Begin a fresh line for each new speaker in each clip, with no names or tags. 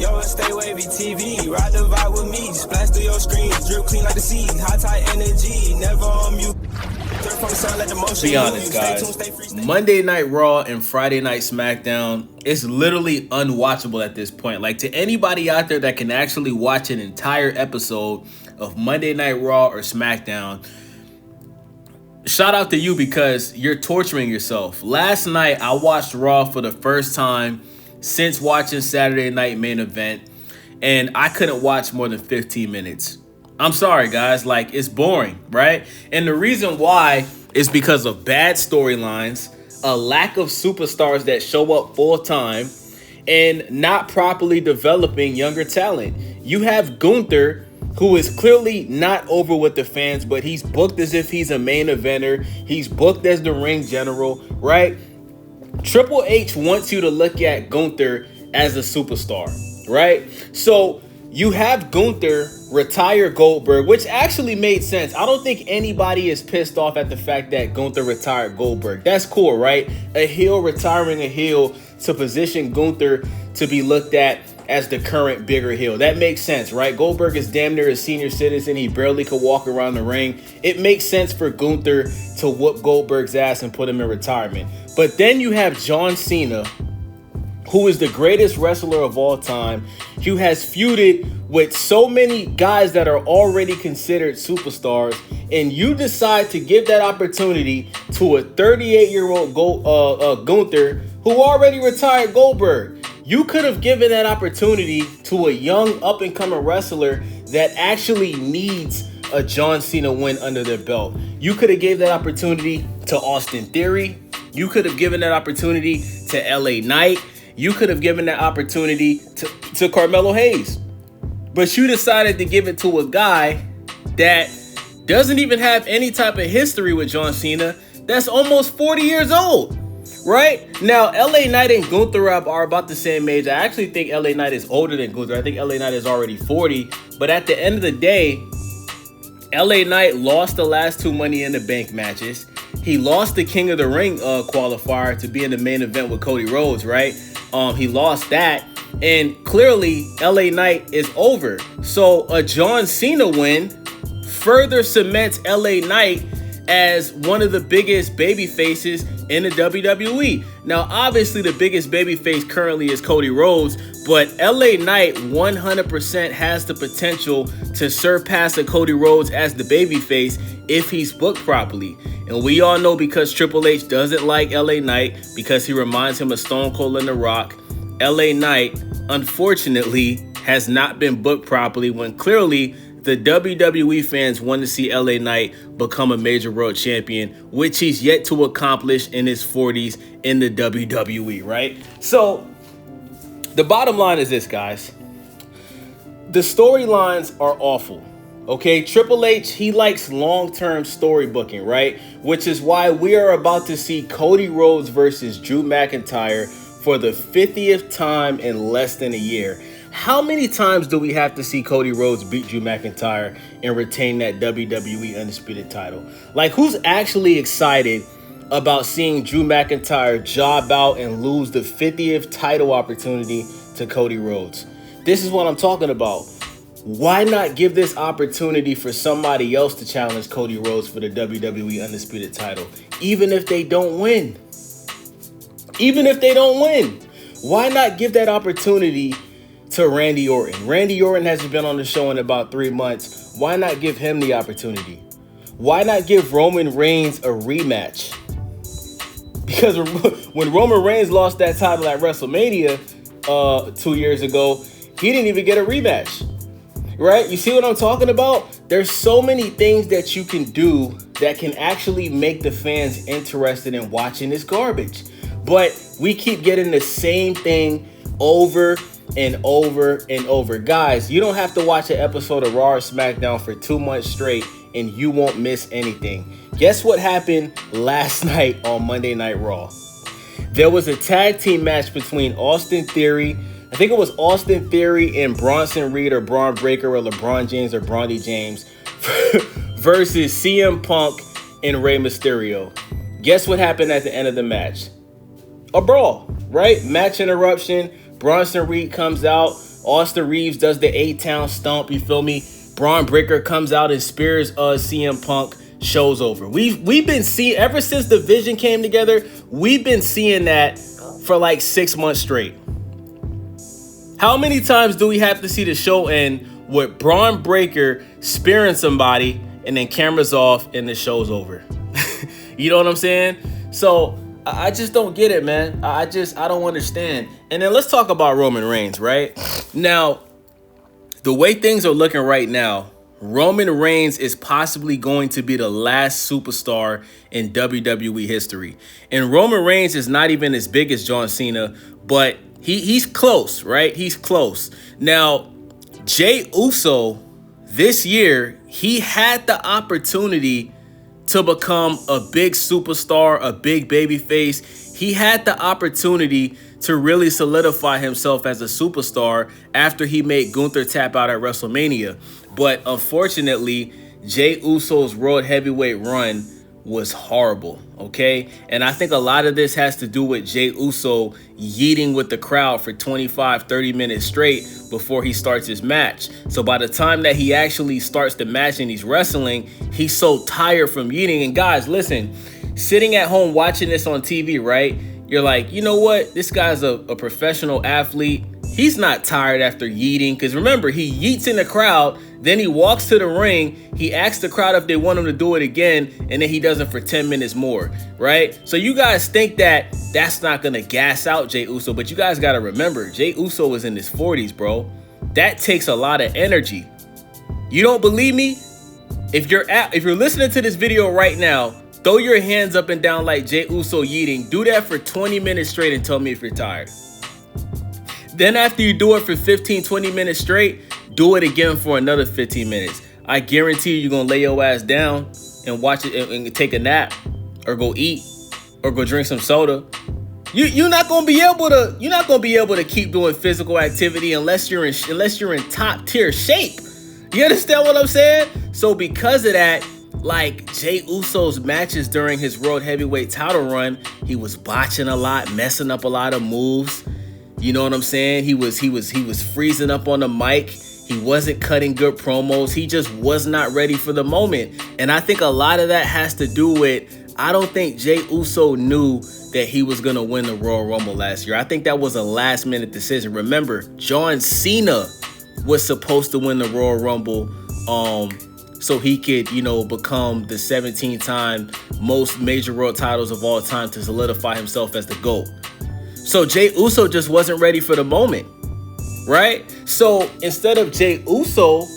Yo, stay wavy TV, ride the vibe with me, splash through your screen, drip clean like the sea, high tide energy, never on mute.
Be honest, guys. Monday Night Raw and Friday Night Smackdown is literally unwatchable at this point. Like, to anybody out there that can actually watch an entire episode of Monday Night Raw or Smackdown, shout out to you, because you're torturing yourself. Last night, I watched Raw for the first time since watching Saturday Night Main Event, and I couldn't watch more than 15 minutes. I'm sorry, guys. Like, it's boring, right? And the reason why is because of bad storylines, a lack of superstars that show up full time, and not properly developing younger talent. You have Gunther, who is clearly not over with the fans, but he's booked as if he's a main eventer. He's booked as the ring general, right? Triple H wants you to look at Gunther as a superstar, right? So you have Gunther retire Goldberg, which actually made sense. I don't think anybody is pissed off at the fact that Gunther retired Goldberg. That's cool, right? A heel retiring a heel to position Gunther to be looked at as the current bigger heel. That makes sense, right? Goldberg is damn near a senior citizen. He barely could walk around the ring. It makes sense for Gunther to whoop Goldberg's ass and put him in retirement. But then you have John Cena, who is the greatest wrestler of all time, who has feuded with so many guys that are already considered superstars, and you decide to give that opportunity to a 38-year-old Gunther who already retired Goldberg. You could have given that opportunity to a young up-and-coming wrestler that actually needs a John Cena win under their belt. You could have gave that opportunity to Austin Theory. You could have given that opportunity to LA Knight. You could have given that opportunity to Carmelo Hayes. But you decided to give it to a guy that doesn't even have any type of history with John Cena, that's almost 40 years old, right? Now, LA Knight and Gunther are about the same age. I actually think LA Knight is older than Gunther. I think LA Knight is already 40. But at the end of the day, LA Knight lost the last two Money in the Bank matches. He lost the King of the Ring qualifier to be in the main event with Cody Rhodes, right? He lost that. And clearly, LA Knight is over. So a John Cena win further cements LA Knight as one of the biggest baby faces in the WWE. Now, obviously, the biggest baby face currently is Cody Rhodes, but LA Knight 100% has the potential to surpass a Cody Rhodes as the baby face if he's booked properly. And we all know, because Triple H doesn't like LA Knight because he reminds him of Stone Cold and The Rock, LA Knight, unfortunately, has not been booked properly, when clearly the WWE fans want to see LA Knight become a major world champion, which he's yet to accomplish in his 40s in the WWE, right? So the bottom line is this, guys. The storylines are awful. Okay, Triple H, he likes long-term story booking, right? Which is why we are about to see Cody Rhodes versus Drew McIntyre for the 50th time in less than a year. How many times do we have to see Cody Rhodes beat Drew McIntyre and retain that WWE Undisputed title? Like, who's actually excited about seeing Drew McIntyre job out and lose the 50th title opportunity to Cody Rhodes? This is what I'm talking about. Why not give this opportunity for somebody else to challenge Cody Rhodes for the WWE Undisputed title, even if they don't win? Even if they don't win, why not give that opportunity to Randy Orton? Randy Orton hasn't been on the show in about 3 months. Why not give him the opportunity? Why not give Roman Reigns a rematch? Because when Roman Reigns lost that title at WrestleMania 2 years ago, he didn't even get a rematch. Right? You see what I'm talking about? There's so many things that you can do that can actually make the fans interested in watching this garbage. But we keep getting the same thing over and over and over. Guys, you don't have to watch an episode of Raw or SmackDown for 2 months straight and you won't miss anything. Guess what happened last night on Monday Night Raw? There was a tag team match between Austin Theory, I think it was Austin Theory and Bronson Reed or Braun Breaker or LeBron James or Bronny James versus CM Punk and Rey Mysterio. Guess what happened at the end of the match? A brawl, right? Match interruption. Bronson Reed comes out, Austin Reeves does the A-Town stomp, you feel me? Braun Breaker comes out and spears CM Punk. Show's over. We've been seeing, ever since the Vision came together, we've been seeing that for like 6 months straight. How many times do we have to see the show end with Braun Breaker spearing somebody and then cameras off and the show's over? You know what I'm saying? So I just don't get it, man. I don't understand. And then let's talk about Roman Reigns, right? Now, the way things are looking right now, Roman Reigns is possibly going to be the last superstar in WWE history. And Roman Reigns is not even as big as John Cena, but he's close, right? He's close. Now, Jey Uso, this year, he had the opportunity to become a big superstar, a big babyface. He had the opportunity to really solidify himself as a superstar after he made Gunther tap out at WrestleMania. But unfortunately, Jey Uso's World Heavyweight run was horrible, okay? And I think a lot of this has to do with Jey Uso yeeting with the crowd for 25, 30 minutes straight before he starts his match. So by the time that he actually starts the match and he's wrestling, he's so tired from yeeting. And guys, listen, sitting at home watching this on TV, right? You're like, you know what? This guy's a professional athlete. He's not tired after yeeting, because remember, he yeets in the crowd, then he walks to the ring, he asks the crowd if they want him to do it again, and then he does it for 10 minutes more, right? So you guys think that that's not going to gas out Jey Uso, but you guys got to remember, Jey Uso is in his 40s, bro. That takes a lot of energy. You don't believe me? If you're listening to this video right now, throw your hands up and down like Jey Uso yeeting. Do that for 20 minutes straight and tell me if you're tired. Then after you do it for 15, 20 minutes straight, do it again for another 15 minutes. I guarantee you're going to lay your ass down and watch it and take a nap or go eat or go drink some soda. You're not going to be able to keep doing physical activity unless you're in top tier shape. You understand what I'm saying? So because of that, like Jey Uso's matches during his World Heavyweight title run, he was botching a lot, messing up a lot of moves. You know what I'm saying? He was freezing up on the mic. He wasn't cutting good promos. He just was not ready for the moment. And I think a lot of that has to do with, I don't think Jey Uso knew that he was going to win the Royal Rumble last year. I think that was a last minute decision. Remember, John Cena was supposed to win the Royal Rumble so he could, become the 17-time most major world titles of all time to solidify himself as the GOAT. So Jey Uso just wasn't ready for the moment, right? So instead of Jey Uso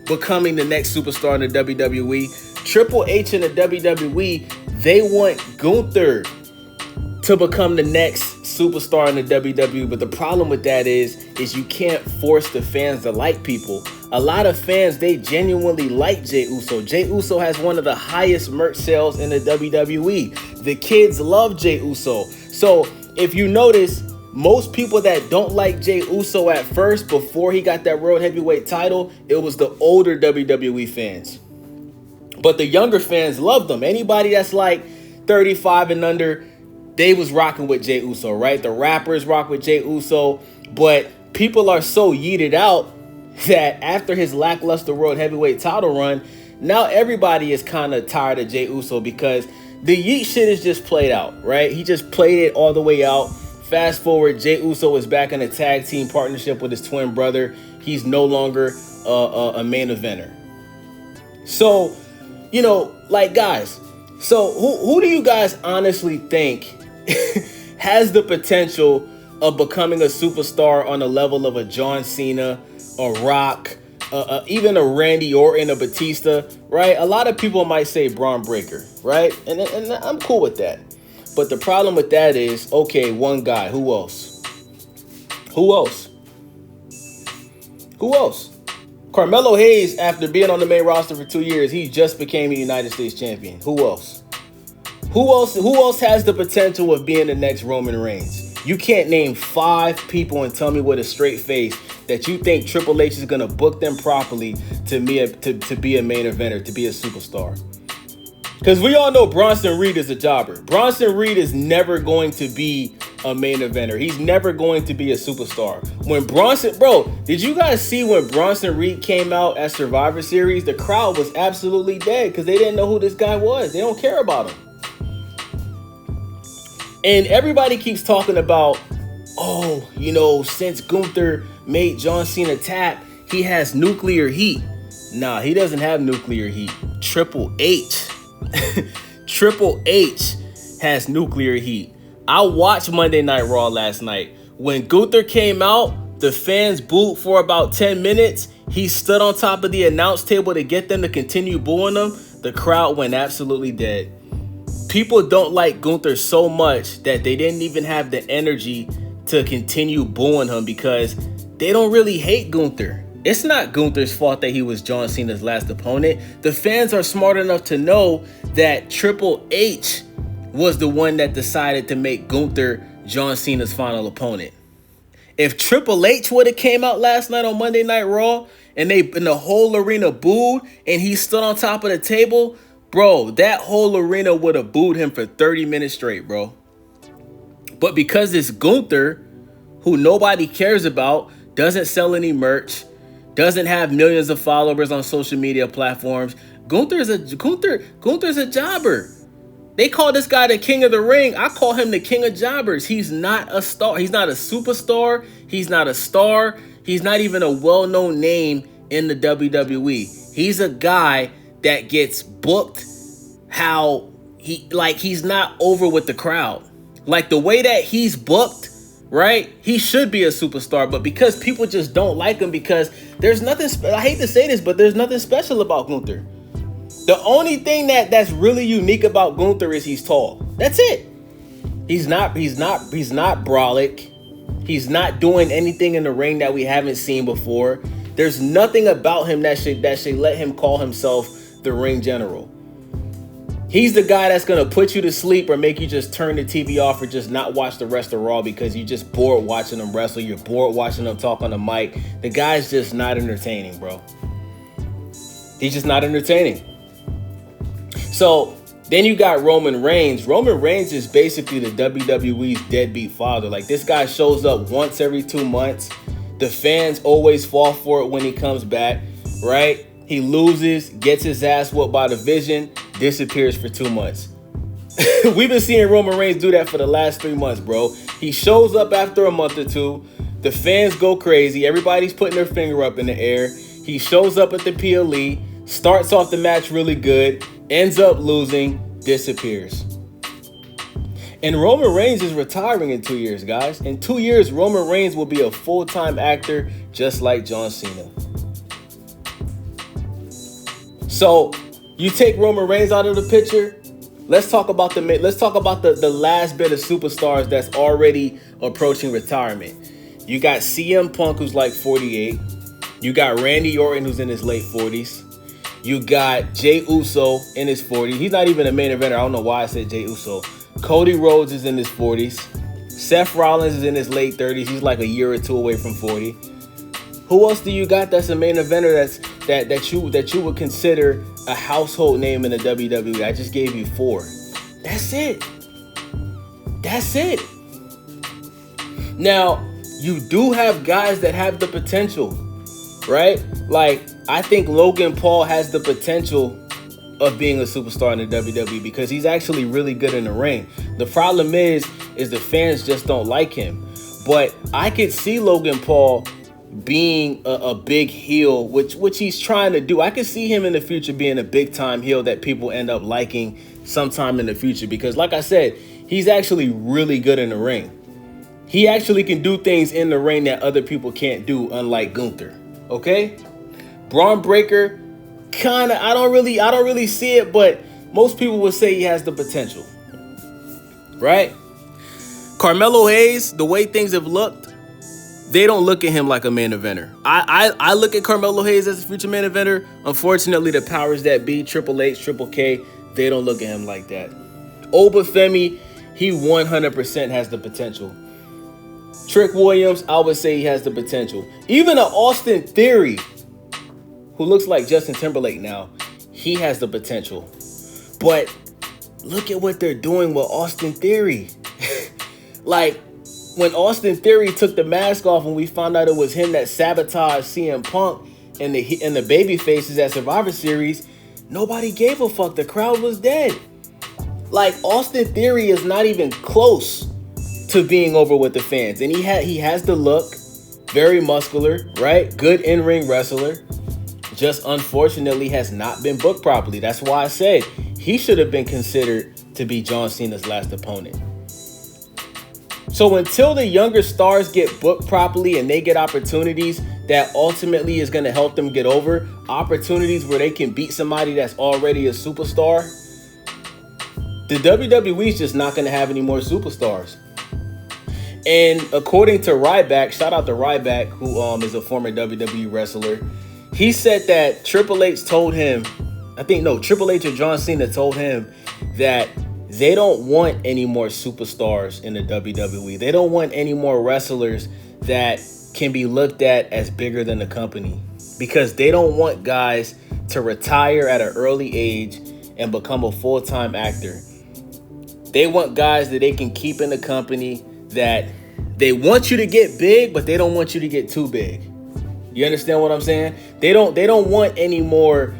becoming the next superstar in the WWE, Triple H and the WWE, they want Gunther to become the next superstar in the WWE. But the problem with that is you can't force the fans to like people. A lot of fans, they genuinely like Jey Uso. Jey Uso has one of the highest merch sales in the WWE. The kids love Jey Uso. So if you notice, most people that don't like Jey Uso at first, before he got that World Heavyweight title, it was the older WWE fans. But the younger fans loved him. Anybody that's like 35 and under, they was rocking with Jey Uso, right? The rappers rock with Jey Uso. But people are so yeeted out that after his lackluster World Heavyweight title run, now everybody is kind of tired of Jey Uso because the yeet shit is just played out, right? He just played it all the way out. Fast forward, Jey Uso is back in a tag team partnership with his twin brother. He's no longer a main eventer. So, guys, so who do you guys honestly think has the potential of becoming a superstar on the level of a John Cena, a Rock, even a Randy Orton, a Batista, right? A lot of people might say Braun Breaker, right? And I'm cool with that. But the problem with that is, okay, one guy. Who else? Carmelo Hayes, after being on the main roster for 2 years, he just became a United States champion. Who else? Who else has the potential of being the next Roman Reigns? You can't name 5 people and tell me with a straight face that you think Triple H is going to book them properly to be a main eventer, to be a superstar. Because we all know Bronson Reed is a jobber. Bronson Reed is never going to be a main eventer. He's never going to be a superstar. When Bronson, bro, did you guys see when Bronson Reed came out at Survivor Series? The crowd was absolutely dead because they didn't know who this guy was. They don't care about him. And everybody keeps talking about, oh, you know, since Gunther made John Cena tap, he has nuclear heat. Nah, he doesn't have nuclear heat. Triple H. Triple H has nuclear heat. I watched Monday Night Raw last night. When Gunther came out, the fans booed for about 10 minutes. He stood on top of the announce table to get them to continue booing him. The crowd went absolutely dead. People don't like Gunther so much that they didn't even have the energy to continue booing him because they don't really hate Gunther. It's not Gunther's fault that he was John Cena's last opponent. The fans are smart enough to know that Triple H was the one that decided to make Gunther John Cena's final opponent. If Triple H would have came out last night on Monday Night Raw and the whole arena booed and he stood on top of the table, bro, that whole arena would have booed him for 30 minutes straight, bro. But because it's Gunther, who nobody cares about, doesn't sell any merch, doesn't have millions of followers on social media platforms, Gunther's a jobber. They call this guy the king of the ring. I call him the king of jobbers. He's not a star. He's not a superstar. He's not a star. He's not even a well-known name in the WWE. He's a guy that gets booked how he's not over with the crowd. Like the way that he's booked, right? He should be a superstar, but because people just don't like him because there's nothing, I hate to say this, but there's nothing special about Gunther. The only thing that's really unique about Gunther is he's tall. That's it. He's not brolic. He's not doing anything in the ring that we haven't seen before. There's nothing about him that should let him call himself the ring general. He's the guy that's going to put you to sleep or make you just turn the TV off or just not watch the rest of Raw because you're just bored watching them wrestle. You're bored watching them talk on the mic. The guy's just not entertaining, bro. He's just not entertaining. So then you got Roman Reigns. Roman Reigns is basically the WWE's deadbeat father. Like, this guy shows up once every 2 months. The fans always fall for it when he comes back, right? He loses, gets his ass whooped by the Vision, disappears for 2 months. We've been seeing Roman Reigns do that for the last 3 months, bro. He shows up after a month or two. The fans go crazy. Everybody's putting their finger up in the air. He shows up at the PLE, starts off the match really good, ends up losing, disappears. And Roman Reigns is retiring in 2 years, guys. In 2 years, Roman Reigns will be a full-time actor just like John Cena. So you take Roman Reigns out of the picture. Let's talk about the last bit of superstars that's already approaching retirement. You got CM Punk, who's like 48. You got Randy Orton, who's in his late 40s. You got Jey Uso in his 40s. He's not even a main eventer. I don't know why I said Jey Uso. Cody Rhodes is in his 40s. Seth Rollins is in his late 30s. He's like a year or two away from 40. Who else do you got that's a main eventer that you would consider a household name in the WWE? I just gave you 4. That's it. That's it. Now, you do have guys that have the potential, right? Like, I think Logan Paul has the potential of being a superstar in the WWE because he's actually really good in the ring. The problem is the fans just don't like him. But I could see Logan Paul being a big heel, which he's trying to do. I could see him in the future being a big time heel that people end up liking sometime in the future because, like I said, he's actually really good in the ring. He actually can do things in the ring that other people can't do, unlike Gunther. Okay? Braun Breaker, kinda, I don't really see it, but most people would say he has the potential. Right? Carmelo Hayes, the way things have looked, they don't look at him like a main eventer. I look at Carmelo Hayes as a future main eventer. Unfortunately, the powers that be, Triple H, Triple K, they don't look at him like that. Obafemi, he 100% has the potential. Trick Williams, I would say he has the potential. Even an Austin Theory, who looks like Justin Timberlake now, he has the potential. But look at what they're doing with Austin Theory. Like, when Austin Theory took the mask off and we found out it was him that sabotaged CM Punk and the baby faces at Survivor Series, nobody gave a fuck. The crowd was dead. Like, Austin Theory is not even close to being over with the fans. And he has the look, very muscular, right? Good in-ring wrestler. Just unfortunately has not been booked properly. That's why I said he should have been considered to be John Cena's last opponent. So until the younger stars get booked properly and they get opportunities that ultimately is going to help them get over, opportunities where they can beat somebody that's already a superstar, the WWE is just not going to have any more superstars. And according to Ryback, shout out to Ryback, who is a former WWE wrestler, he said that Triple H told him, Triple H or John Cena told him that they don't want any more superstars in the WWE. They don't want any more wrestlers that can be looked at as bigger than the company, because they don't want guys to retire at an early age and become a full-time actor. They want guys that they can keep in the company, that they want you to get big, but they don't want you to get too big. You understand what I'm saying? They don't want any more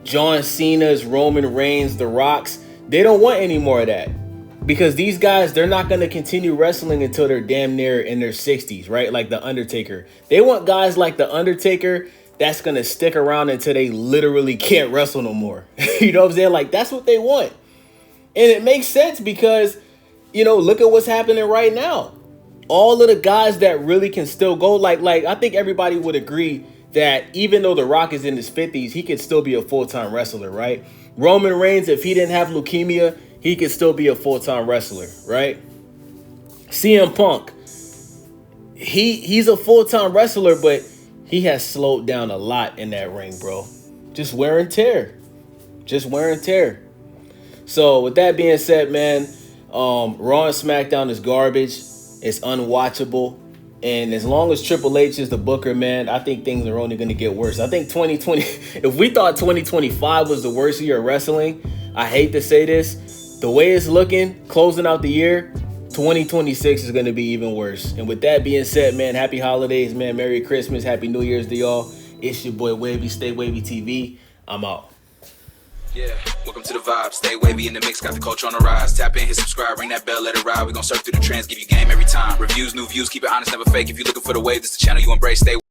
John Cena's, Roman Reigns, The Rock's. They don't want any more of that, because these guys, they're not going to continue wrestling until they're damn near in their 60s, right? Like The Undertaker. They want guys like The Undertaker that's going to stick around until they literally can't wrestle no more. You know what I'm saying? Like, that's what they want. And it makes sense because, look at what's happening right now. All of the guys that really can still go, like I think everybody would agree that even though The Rock is in his 50s, he could still be a full-time wrestler, right? Roman Reigns, if he didn't have leukemia, he could still be a full-time wrestler, right? CM Punk, he's a full-time wrestler, but he has slowed down a lot in that ring, bro. Just wear and tear. So with that being said, man, Raw and SmackDown is garbage. It's unwatchable. And as long as Triple H is the booker, man, I think things are only going to get worse. I think 2020, if we thought 2025 was the worst year of wrestling, I hate to say this, the way it's looking, closing out the year, 2026 is going to be even worse. And with that being said, man, happy holidays, man. Merry Christmas. Happy New Year's to y'all. It's your boy Wavy, Stay Wavy TV. I'm out.
Yeah, welcome to the vibe. Stay wavy in the mix, got the culture on the rise. Tap in, hit subscribe, ring that bell, let it ride. We gon' surf through the trends, give you game every time. Reviews, new views, keep it honest, never fake. If you're looking for the wave, this the channel you embrace. Stay